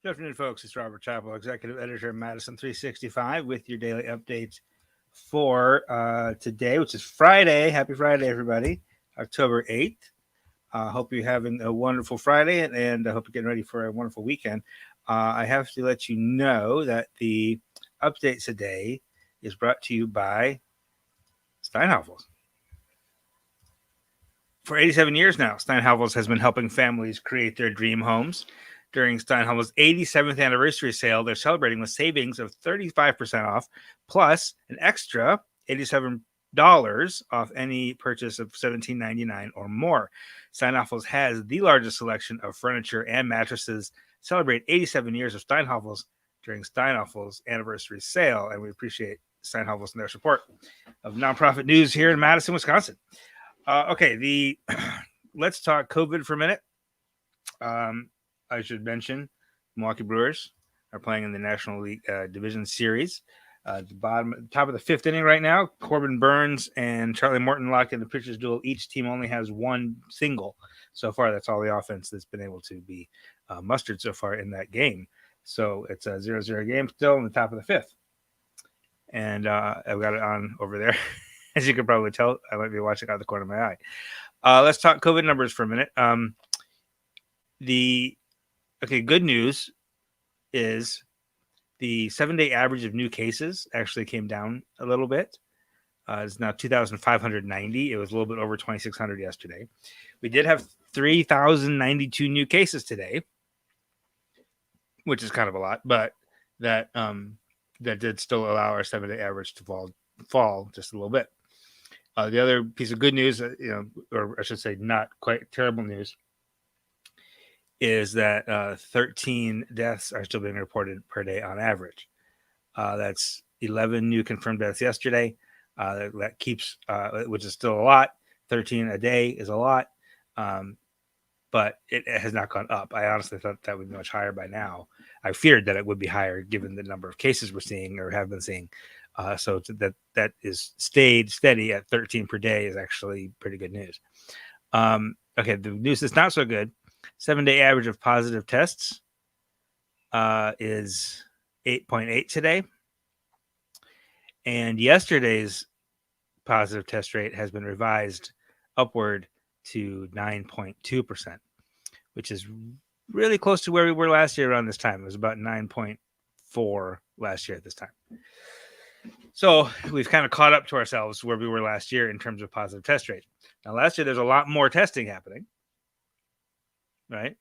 Good afternoon, folks. It's Robert Chappell, Executive Editor of Madison365 with your daily updates for today, which is Friday. Happy Friday, everybody. October 8th. Hope you're having a wonderful Friday, and I hope you're getting ready for a wonderful weekend. I have to let you know that the update today is brought to you by Steinhaufel's. For 87 years now, Steinhaufel's has been helping families create their dream homes. During Steinhaufel's 87th anniversary sale, they're celebrating with savings of 35% off, plus an extra $87 off any purchase of $17.99 or more. Steinhaufel's has the largest selection of furniture and mattresses. Celebrate 87 years of Steinhaufel's during Steinhaufel's anniversary sale, and we appreciate Steinhaufel's and their support of nonprofit news here in Madison, Wisconsin. Let's talk COVID for a minute. I should mention Milwaukee Brewers are playing in the National League Division Series. Top of the fifth inning right now. Corbin Burns and Charlie Morton locked in the pitcher's duel. Each team only has one single so far. That's all the offense that's been able to be mustered so far in that game. So it's a 0-0 game still in the top of the fifth. And I've got it on over there. As you can probably tell, I might be watching out of the corner of my eye. Let's talk COVID numbers for a minute. Good news is the 7-day average of new cases actually came down a little bit. It's now 2,590. It was a little bit over 2,600 yesterday. We did have 3,092 new cases today, which is kind of a lot, but that did still allow our 7-day average to fall just a little bit. The other piece of good news, or I should say not quite terrible news, is that 13 deaths are still being reported per day on average. That's 11 new confirmed deaths yesterday. That keeps, which is still a lot. 13 a day is a lot, but it has not gone up. I honestly thought that would be much higher by now. I feared that it would be higher given the number of cases we're seeing or have been seeing. So that is stayed steady at 13 per day is actually pretty good news. The news that's not so good. 7-day average of positive tests is 8.8 today. And yesterday's positive test rate has been revised upward to 9.2%, which is really close to where we were last year around this time. It was about 9.4 last year at this time. So we've kind of caught up to ourselves where we were last year in terms of positive test rate. Now, last year, there's a lot more testing happening. Right?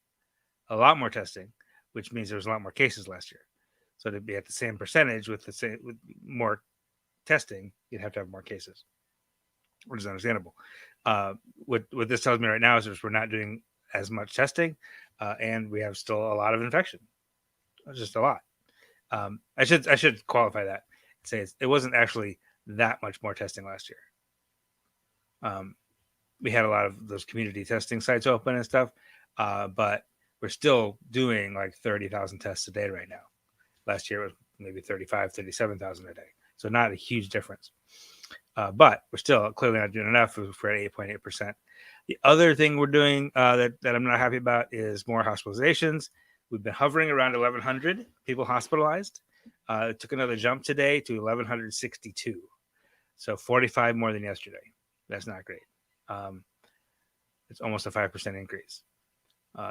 A lot more testing, which means there was a lot more cases last year. So to be at the same percentage with more testing, you'd have to have more cases, which is understandable. What this tells me right now is we're not doing as much testing, and we have still a lot of infection. Just a lot. I should qualify that and say it wasn't actually that much more testing last year. We had a lot of those community testing sites open and stuff. But we're still doing like 30,000 tests a day right now. Last year it was maybe 37,000 a day. So not a huge difference. But we're still clearly not doing enough if we're at 8.8%. The other thing we're doing that I'm not happy about is more hospitalizations. We've been hovering around 1,100 people hospitalized. It took another jump today to 1,162. So 45 more than yesterday. That's not great. It's almost a 5% increase.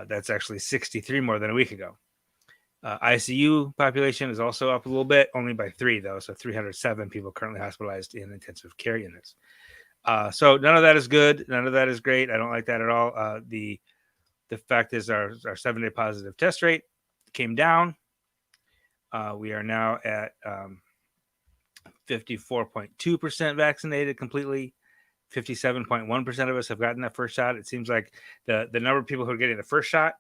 That's actually 63 more than a week ago. ICU population is also up a little bit, only by 3 though. So 307 people currently hospitalized in intensive care units. So none of that is good. None of that is great. I don't like that at all. The fact is our 7-day positive test rate came down. We are now at 54.2% vaccinated completely. 57.1% of us have gotten that first shot. It seems like the number of people who are getting the first shot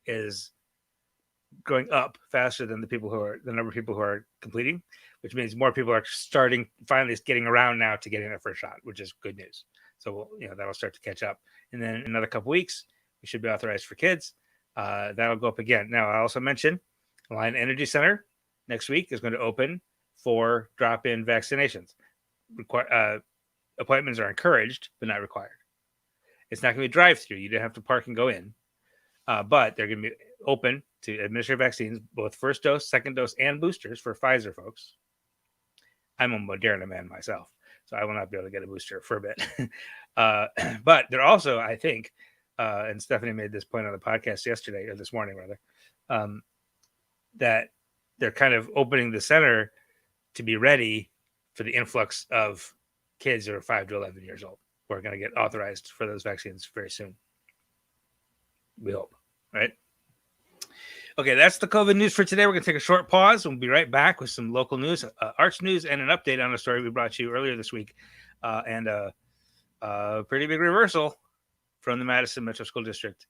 is going up faster than the number of people who are completing, which means more people are finally getting around now to getting their first shot, which is good news. So that'll start to catch up, and then in another couple weeks we should be authorized for kids. That'll go up again. Now I also mentioned Alliant Energy Center next week is going to open for drop-in vaccinations. Appointments are encouraged, but not required. It's not going to be drive-through. You don't have to park and go in, but they're going to be open to administer vaccines, both first dose, second dose, and boosters for Pfizer folks. I'm a Moderna man myself, so I will not be able to get a booster for a bit. But they're also, I think, and Stephanie made this point on the podcast yesterday, or this morning rather, that they're kind of opening the center to be ready for the influx of kids who are 5 to 11 years old who are going to get authorized for those vaccines very soon. We hope, right? Okay, that's the COVID news for today. We're going to take a short pause. We'll be right back with some local news, arts news, and an update on a story we brought you earlier this week, and a pretty big reversal from the Madison Metro School District.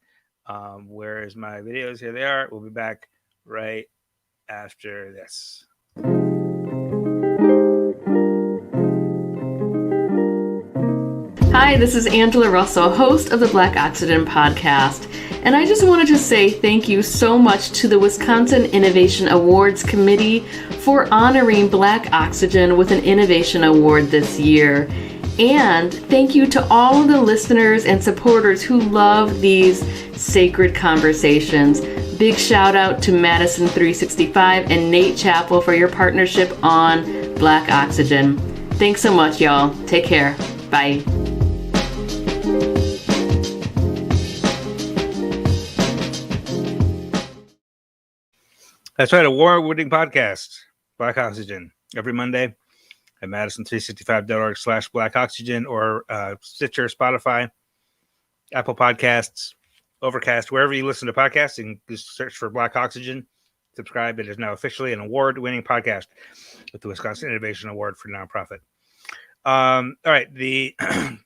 Where is my videos? Here they are. We'll be back right after this. Hi, this is Angela Russell, host of the Black Oxygen podcast. And I just wanted to say thank you so much to the Wisconsin Innovation Awards Committee for honoring Black Oxygen with an Innovation Award this year. And thank you to all of the listeners and supporters who love these sacred conversations. Big shout out to Madison365 and Nate Chappell for your partnership on Black Oxygen. Thanks so much, y'all. Take care. Bye. That's right, award-winning podcast, Black Oxygen, every Monday at Madison365.org/Black Oxygen or Stitcher, Spotify, Apple Podcasts, Overcast, wherever you listen to podcasts. You can just search for Black Oxygen, subscribe. It is now officially an award-winning podcast with the Wisconsin Innovation Award for Nonprofit. All right, the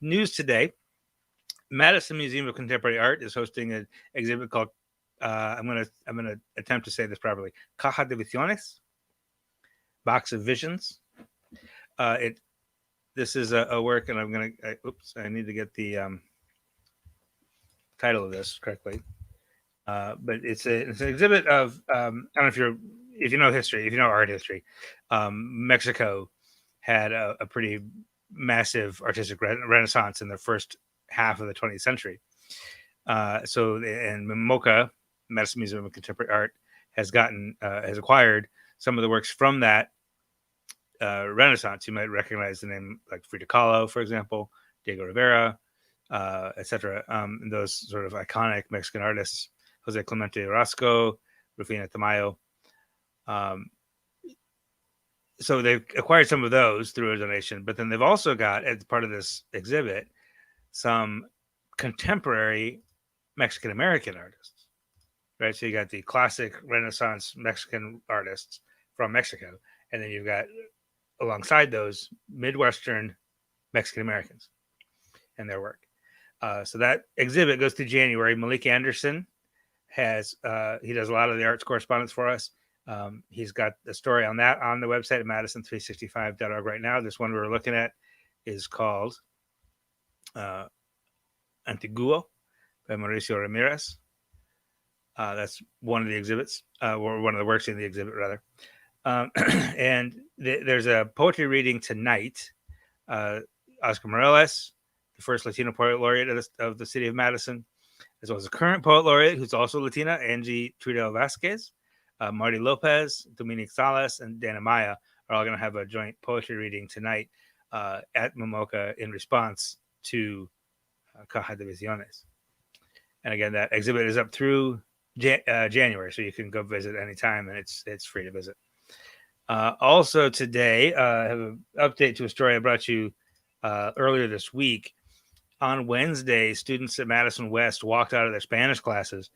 news today. Madison Museum of Contemporary Art is hosting an exhibit called I'm gonna attempt to say this properly. Caja de Visiones, Box of Visions. This is a work, and I need to get the title of this correctly. But it's an exhibit of I don't know if you know history, if you know art history. Mexico had a pretty massive artistic renaissance in the first half of the 20th century. So in MOCA, Madison Museum of Contemporary Art, has acquired some of the works from that Renaissance. You might recognize the name like Frida Kahlo, for example, Diego Rivera, etc. Those sort of iconic Mexican artists, Jose Clemente Orozco, Rufina Tamayo. So they've acquired some of those through a donation, but then they've also got, as part of this exhibit, some contemporary Mexican American artists. Right, so you got the classic Renaissance Mexican artists from Mexico, and then you've got alongside those Midwestern Mexican Americans and their work. So that exhibit goes through January. Malik Anderson has he does a lot of the arts correspondence for us. He's got the story on that on the website at Madison365.org right now. This one we're looking at is called Antiguo by Mauricio Ramirez. That's one of the exhibits, or one of the works in the exhibit, rather. And there's a poetry reading tonight. Oscar Morales, the first Latino poet laureate of the city of Madison, as well as a current poet laureate who's also Latina, Angie Trudel Vasquez, Marty Lopez, Dominique Salas, and Dana Maya are all going to have a joint poetry reading tonight at MOCA in response to Caja de Visiones. And again, that exhibit is up through January, so you can go visit anytime, and it's free to visit. Also today, I have an update to a story I brought you earlier this week. On Wednesday, students at Madison West walked out of their Spanish classes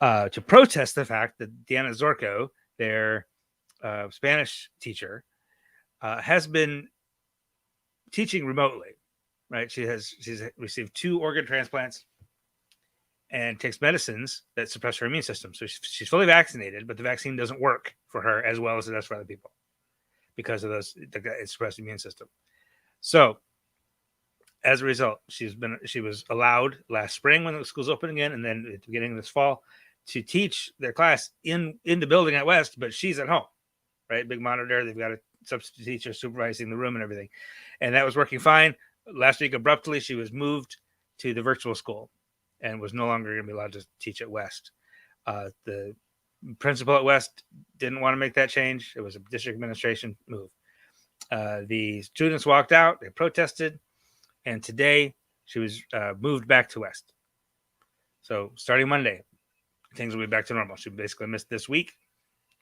to protest the fact that Diana Zorco, their Spanish teacher, has been teaching remotely. Right, she's received 2 organ transplants and takes medicines that suppress her immune system. So she's fully vaccinated, but the vaccine doesn't work for her as well as it does for other people because of the suppressed immune system. So as a result, she was allowed last spring when the school's open again, and then at the beginning of this fall, to teach their class in the building at West, but she's at home, right? Big monitor. They've got a substitute teacher supervising the room and everything. And that was working fine. Last week, abruptly, she was moved to the virtual school and was no longer going to be allowed to teach at West. The principal at West didn't want to make that change. It was a district administration move. The students walked out. They protested. And today she was moved back to West. So starting Monday, things will be back to normal. She basically missed this week.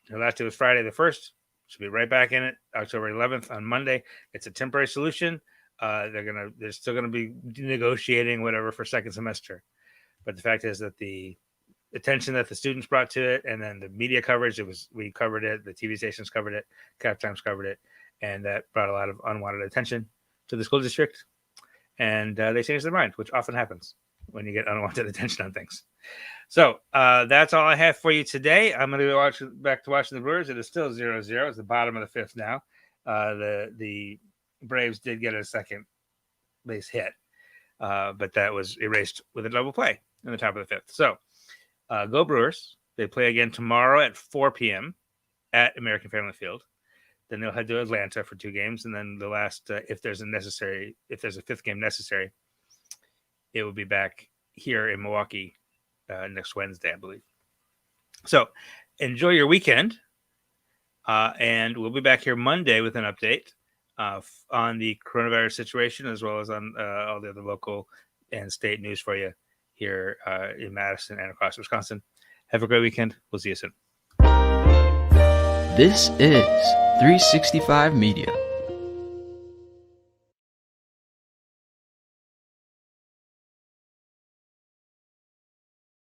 Her last day was Friday the 1st. She'll be right back in it October 11th on Monday. It's a temporary solution. They're still gonna be negotiating whatever for second semester. But the fact is that the attention that the students brought to it, and then the media coverage, we covered it, the TV stations covered it, Cap Times covered it, and that brought a lot of unwanted attention to the school district. And they changed their mind, which often happens when you get unwanted attention on things. So that's all I have for you today. I'm going to go back to watching the Brewers. It is still 0-0. It's the bottom of the fifth now. The Braves did get a second base hit, but that was erased with a double play in the top of the fifth. So go Brewers. They play again tomorrow at 4 p.m. at American Family Field. Then they'll head to Atlanta for 2 games, and then the last, if there's a fifth game necessary, it will be back here in Milwaukee next Wednesday, I believe. So enjoy your weekend, and we'll be back here Monday with an update on the coronavirus situation, as well as on all the other local and state news for you here in Madison and across Wisconsin. Have a great weekend. We'll see you soon. This is 365 Media.